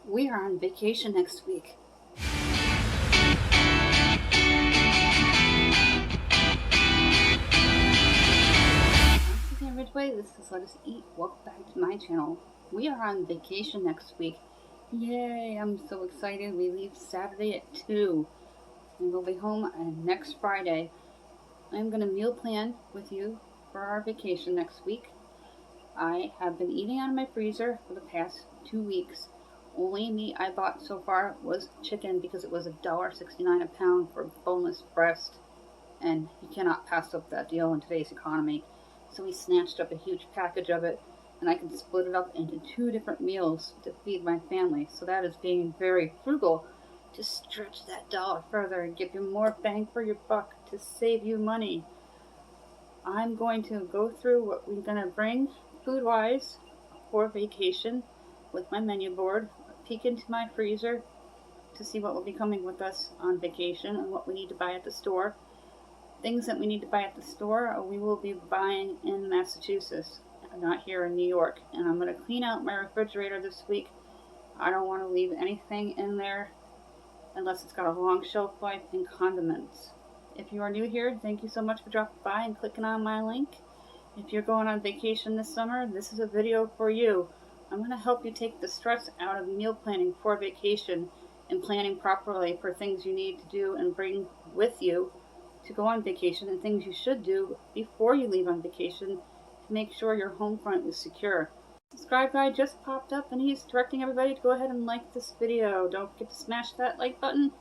We are on vacation next week. Once again, Ridgeway, this is Let Us Eat. Welcome back to my channel. We are on vacation next week. Yay, I'm so excited. We leave Saturday at 2. And we'll be home next Friday. I'm going to meal plan with you for our vacation next week. I have been eating out of my freezer for the past 2 weeks. Only meat I bought so far was chicken because it was $1.69 a pound for boneless breast, and you cannot pass up that deal in today's economy. So we snatched up a huge package of it, and I can split it up into 2 different meals to feed my family. So that is being very frugal to stretch that dollar further and give you more bang for your buck to save you money. I'm going to go through what we're going to bring food-wise for vacation with my menu board, peek into my freezer to see what will be coming with us on vacation and what we need to buy at the store. Things that we need to buy at the store we will be buying in Massachusetts, not here in New York. And I'm going to clean out my refrigerator this week. I don't want to leave anything in there unless it's got a long shelf life, and condiments. If you are new here, thank you so much for dropping by and clicking on my link. If you're going on vacation this summer, this is a video for you. I'm going to help you take the stress out of meal planning for vacation and planning properly for things you need to do and bring with you to go on vacation, and things you should do before you leave on vacation to make sure your home front is secure. Subscribe guy just popped up and he's directing everybody to go ahead and like this video. Don't forget to smash that like button.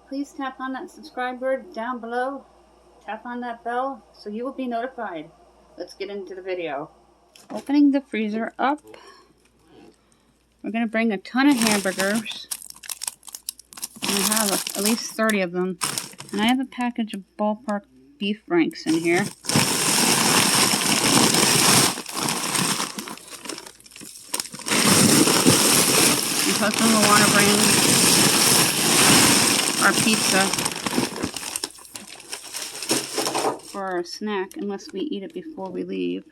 Please tap on that subscribe word down below. Tap on that bell so you will be notified. Let's get into the video. Opening the freezer up, we're going to bring a ton of hamburgers. I have at least 30 of them. And I have a package of ballpark beef franks in here. My husband will want to bring our pizza for our snack unless we eat it before we leave.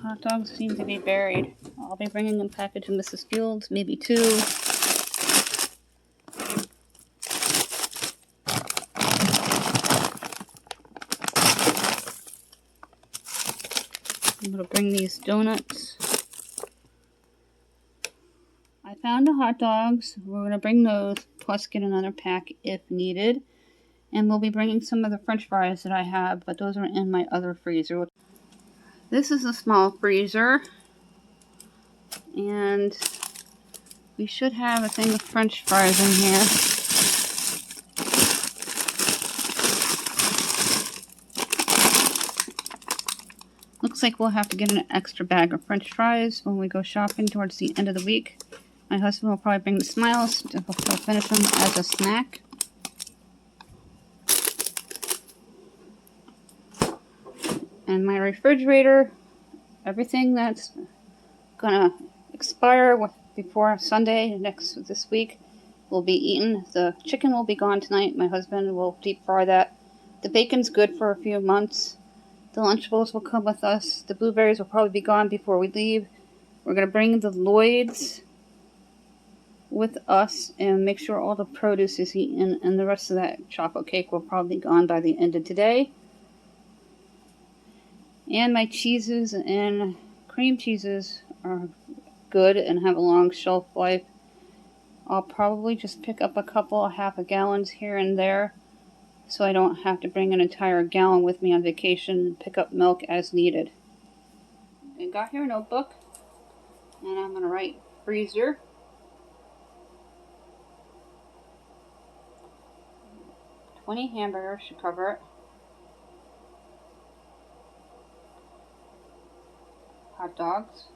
Hot dogs seem to be buried. I'll be bringing a package of Mrs. Field's, maybe 2. I'm going to bring these donuts. I found the hot dogs. We're going to bring those, plus get another pack if needed. And we'll be bringing some of the french fries that I have, but those are in my other freezer. This is a small freezer, and we should have a thing of french fries in here. Looks like we'll have to get an extra bag of french fries when we go shopping towards the end of the week. My husband will probably bring the Smiles to finish them as a snack. And my refrigerator, everything that's gonna expire before Sunday this week will be eaten. The chicken will be gone tonight. My husband will deep fry that. The bacon's good for a few months. The Lunchables will come with us. The blueberries will probably be gone before we leave. We're gonna bring the Lloyds with us and make sure all the produce is eaten, and the rest of that chocolate cake will probably be gone by the end of today. And my cheeses and cream cheeses are good and have a long shelf life. I'll probably just pick up a couple of half a gallons here and there so I don't have to bring an entire gallon with me on vacation and pick up milk as needed. I got here a notebook, and I'm going to write freezer. $20 hamburgers should cover it. Hot dogs.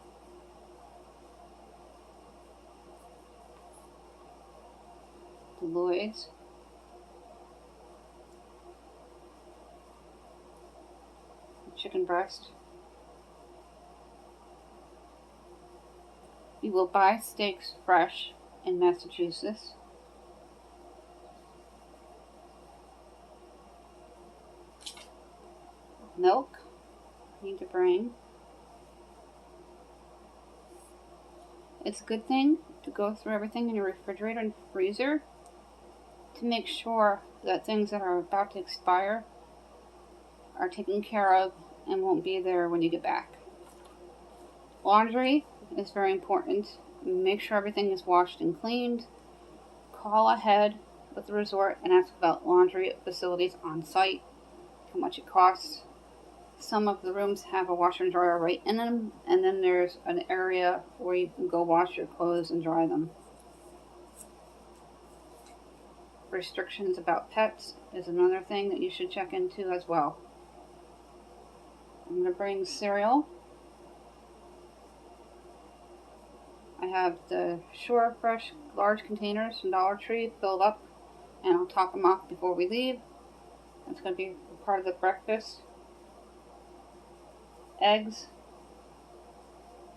The Lloyds. The chicken breast. We will buy steaks fresh in Massachusetts. Milk. I need to bring. It's a good thing to go through everything in your refrigerator and freezer to make sure that things that are about to expire are taken care of and won't be there when you get back. Laundry is very important. Make sure everything is washed and cleaned. Call ahead with the resort and ask about laundry facilities on site, how much it costs. Some of the rooms have a washer and dryer right in them, and then there's an area where you can go wash your clothes and dry them. Restrictions about pets is another thing that you should check into as well. I'm going to bring cereal. I have the Shore Fresh large containers from Dollar Tree filled up, and I'll top them off before we leave. That's going to be part of the breakfast. Eggs,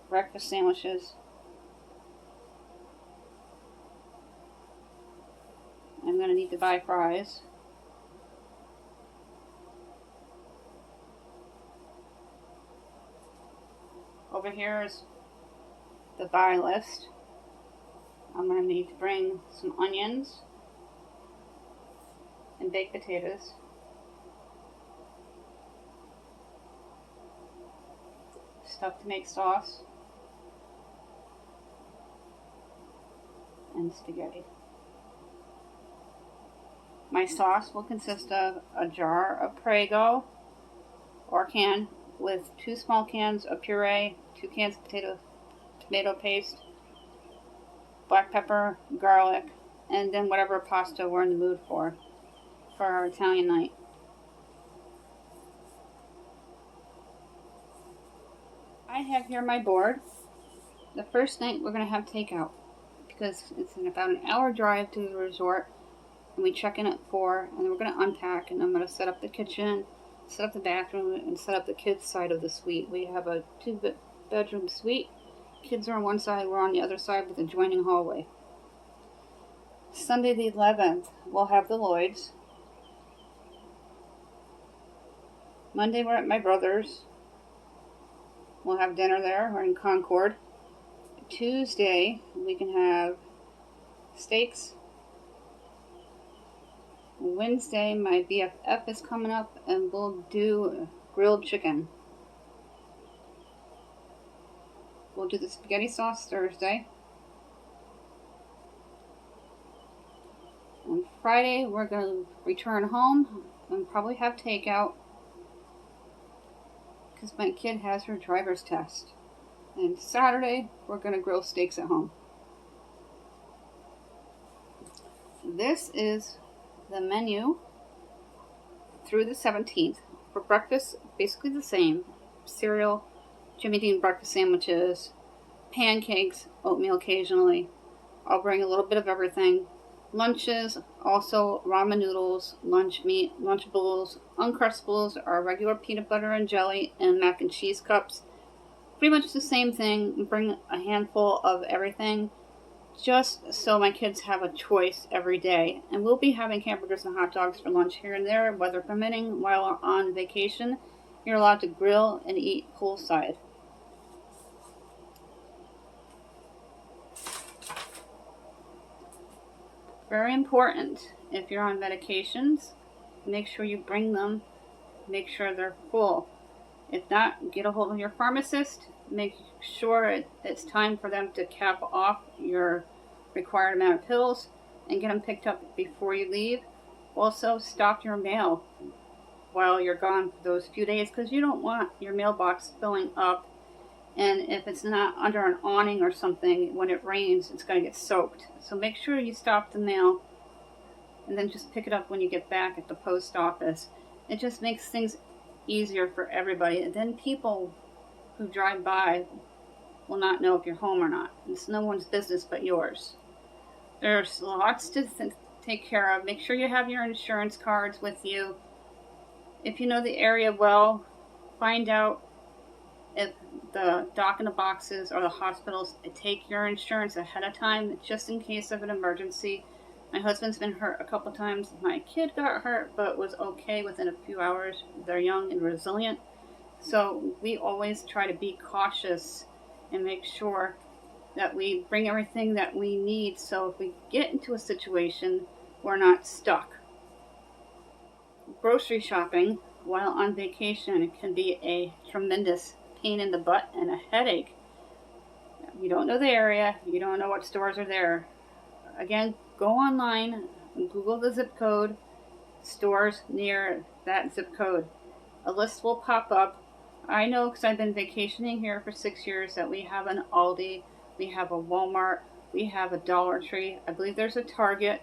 breakfast sandwiches, I'm going to need to buy fries. Over here is the buy list. I'm going to need to bring some onions and baked potatoes. Stuff to make sauce. And spaghetti. My sauce will consist of a jar of Prego or can with 2 small cans of puree, 2 cans of tomato paste, black pepper, garlic, and then whatever pasta we're in the mood for our Italian night. I have here my board. The first night we're going to have takeout because it's in about an hour drive to the resort, and we check in at 4, and then we're going to unpack, and I'm going to set up the kitchen, set up the bathroom, and set up the kids' side of the suite. We have a 2-bedroom suite. Kids are on one side, we're on the other side with a adjoining hallway. Sunday the 11th, we'll have the Lloyds. Monday we're at my brother's. We'll have dinner there. We're in Concord. Tuesday, we can have steaks. Wednesday, my BFF is coming up, and we'll do grilled chicken. We'll do the spaghetti sauce Thursday. On Friday, we're going to return home and probably have takeout because my kid has her driver's test. And Saturday, we're going to grill steaks at home. This is the menu through the 17th. For breakfast, basically the same. Cereal, Jimmy Dean breakfast sandwiches, pancakes, oatmeal occasionally. I'll bring a little bit of everything. Lunches, also ramen noodles, lunch meat, Lunchables. Uncrustables are regular peanut butter and jelly and mac and cheese cups. Pretty much the same thing. Bring a handful of everything just so my kids have a choice every day. And we'll be having hamburgers and hot dogs for lunch here and there, weather permitting. While we're on vacation, you're allowed to grill and eat poolside. Very important, if you're on medications, make sure you bring them, make sure they're full. If not, get a hold of your pharmacist, make sure it's time for them to cap off your required amount of pills and get them picked up before you leave. Also, stock your mail while you're gone for those few days because you don't want your mailbox filling up, and if it's not under an awning or something, when it rains, it's going to get soaked. So make sure you stock the mail and then just pick it up when you get back at the post office. It just makes things easier for everybody, and then people who drive by will not know if you're home or not. It's no one's business but yours. There's lots to take care of. Make sure you have your insurance cards with you. If you know the area well, find out if the dock in the boxes or the hospitals take your insurance ahead of time just in case of an emergency. My husband's been hurt a couple times. My kid got hurt but was okay within a few hours. They're young and resilient. So we always try to be cautious and make sure that we bring everything that we need, so if we get into a situation, we're not stuck. Grocery shopping while on vacation can be a tremendous pain in the butt and a headache. You don't know the area, you don't know what stores are there. Again, go online, Google the zip code, stores near that zip code. A list will pop up. I know because I've been vacationing here for 6 years that we have an Aldi, we have a Walmart, we have a Dollar Tree. I believe there's a Target.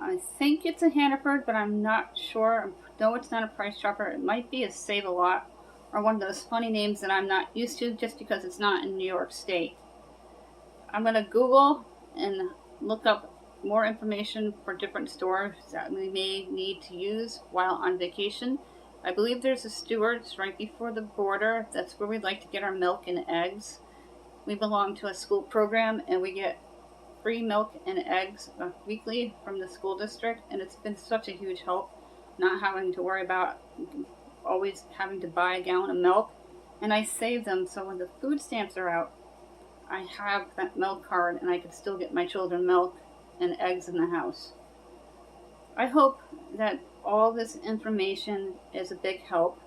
I think it's a Hannaford, but I'm not sure. No, it's not a Price Chopper. It might be a Save a Lot or one of those funny names that I'm not used to just because it's not in New York State. I'm going to Google and look up more information for different stores that we may need to use while on vacation. I believe there's a Stewart's right before the border. That's where we like to get our milk and eggs. We belong to a school program and we get free milk and eggs weekly from the school district, and it's been such a huge help not having to worry about always having to buy a gallon of milk. And I save them so when the food stamps are out, I have that milk card and I can still get my children milk and eggs in the house. I hope that all this information is a big help.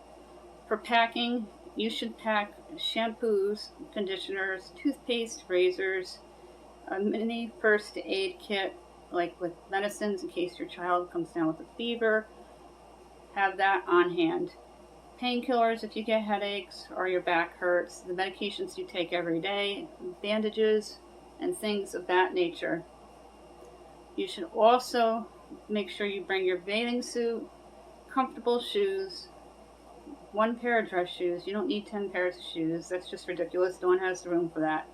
For packing, you should pack shampoos, conditioners, toothpaste, razors, a mini first aid kit, like with medicines in case your child comes down with a fever. Have that on hand. Painkillers if you get headaches or your back hurts, the medications you take every day, bandages, and things of that nature. You should also make sure you bring your bathing suit, comfortable shoes, one pair of dress shoes. You don't need 10 pairs of shoes. That's just ridiculous. No one has the room for that.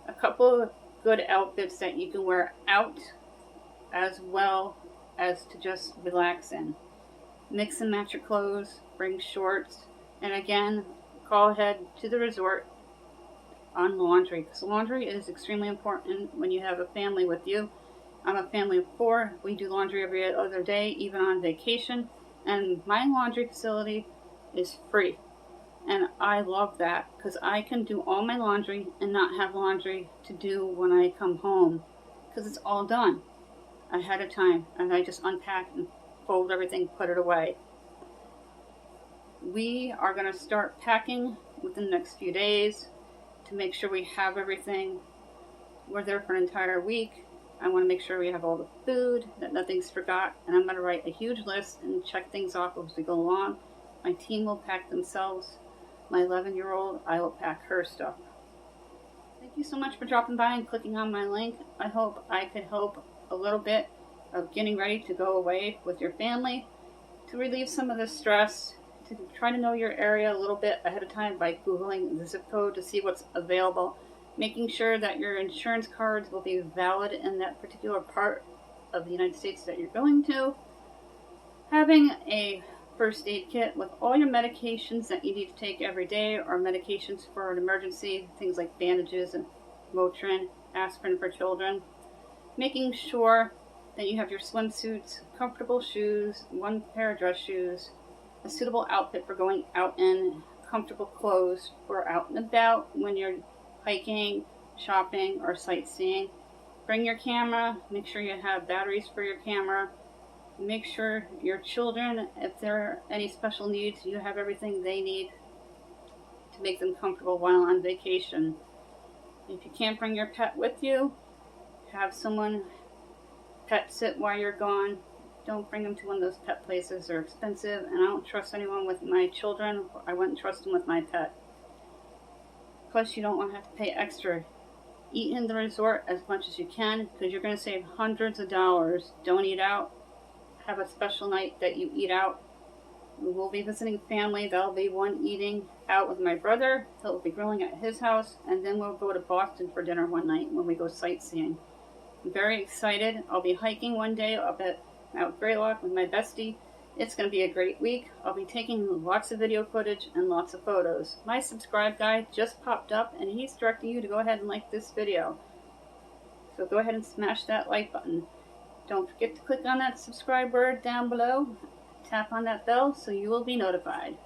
A couple of good outfits that you can wear out as well as to just relax in. Mix and match your clothes, bring shorts, and again, call ahead to the resort on laundry, because laundry is extremely important when you have a family with you. I'm a family of 4. We do laundry every other day, even on vacation, and my laundry facility is free. And I love that because I can do all my laundry and not have laundry to do when I come home because it's all done ahead of time and I just unpack and fold everything, put it away. We are going to start packing within the next few days to make sure we have everything. We're there for an entire week. I want to make sure we have all the food, that nothing's forgot, and I'm going to write a huge list and check things off as we go along. My team will pack themselves. My 11-year-old, I will pack her stuff. Thank you so much for dropping by and clicking on my link. I hope I could help a little bit of getting ready to go away with your family, to relieve some of the stress, to try to know your area a little bit ahead of time by Googling the zip code to see what's available, making sure that your insurance cards will be valid in that particular part of the United States that you're going to, having a first aid kit with all your medications that you need to take every day or medications for an emergency, things like bandages and Motrin, aspirin for children. Making sure that you have your swimsuits, comfortable shoes, one pair of dress shoes, a suitable outfit for going out in, comfortable clothes for out and about when you're hiking, shopping, or sightseeing. Bring your camera, make sure you have batteries for your camera. Make sure your children, if there are any special needs, you have everything they need to make them comfortable while on vacation. If you can't bring your pet with you, have someone pet sit while you're gone. Don't bring them to one of those pet places. They're expensive, and I don't trust anyone with my children. I wouldn't trust them with my pet. Plus, you don't want to have to pay extra. Eat in the resort as much as you can because you're going to save hundreds of dollars. Don't eat out. Have a special night that you eat out. We'll be visiting family. There'll be one eating out with my brother. He'll be grilling at his house, and then we'll go to Boston for dinner one night when we go sightseeing. I'm very excited. I'll be hiking one day up at Mount Greylock with my bestie. It's going to be a great week. I'll be taking lots of video footage and lots of photos. My subscribe guy just popped up, and he's directing you to go ahead and like this video. So go ahead and smash that like button. Don't forget to click on that subscribe word down below. Tap on that bell so you will be notified.